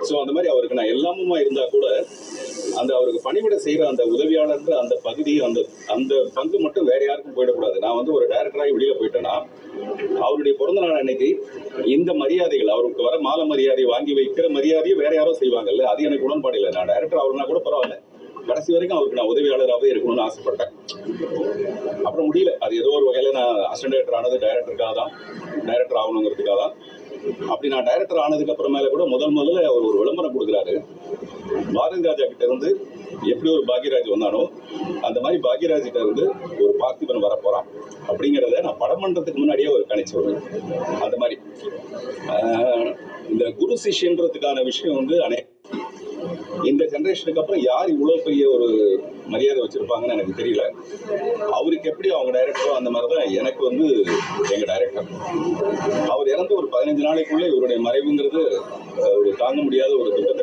So அந்த மாதிரி அவருக்கு நான் எல்லாமுமா இருந்தா கூட அந்த அவருக்கு பணிவிட செய்யற அந்த உதவியாளர் அந்த பகுதி அந்த அந்த பங்கு மட்டும் வேற யாருக்கும் போயிடக்கூடாது. நான் வந்து ஒரு டைரக்டராகி வெளியில போயிட்டேன்னா அவருடைய பிறந்த நாள் அன்னைக்கு இந்த மரியாதைகள் அவருக்கு வர மாலை மரியாதை வாங்கி வைக்கிற மரியாதையை வேற யாரோ செய்வாங்கல்ல, அது எனக்கு உடன்பாடு இல்லை. நான் டைரக்டர் ஆகணும்னா கூட பரவாயில்ல, கடைசி வரைக்கும் அவருக்கு நான் உதவியாளராகவே இருக்கணும்னு ஆசைப்பட்டேன். அப்புறம் முடியல, அது ஏதோ ஒரு வகையில நான் அசிஸ்டன்ட் டைரக்டர் ஆனது டைரக்டருக்காக தான், டைரக்டர் ஆகணுங்கிறதுக்காக தான். அப்படி நான் டைரக்டர் ஆனதுக்கு அப்புறமேல கூட முதல்ல அவர் ஒரு விளம்பரம் கொடுக்குறாரு. பாரதி ராஜா கிட்ட இருந்து எப்படி ஒரு பாக்யராஜ் வந்தானோ அந்த மாதிரி பாக்யராஜ் கிட்ட இருந்து ஒரு பார்த்திபன் வரப்போறான் அப்படிங்கிறத நான் படம் பண்றதுக்கு முன்னாடியே ஒரு கணிச்சு வருவேன். அந்த மாதிரி இந்த குரு சிஷ்யன்றதுக்கான விஷயம் வந்து இந்த ஜெனரேஷனுக்கு அப்புறம் யார் இவ்வளவு பெரிய ஒரு மரியாதை வச்சிருப்பாங்கன்னு எனக்கு தெரியல. அவருக்கு எப்படி அவங்க டைரக்டரோ அந்த மாதிரிதான் எனக்கு வந்து எங்க டைரக்டர். அவர் இறந்து ஒரு 15 நாளைக்குள்ள இவருடைய மறைவுங்கிறது ஒரு தாங்க முடியாத ஒரு துக்கத்தை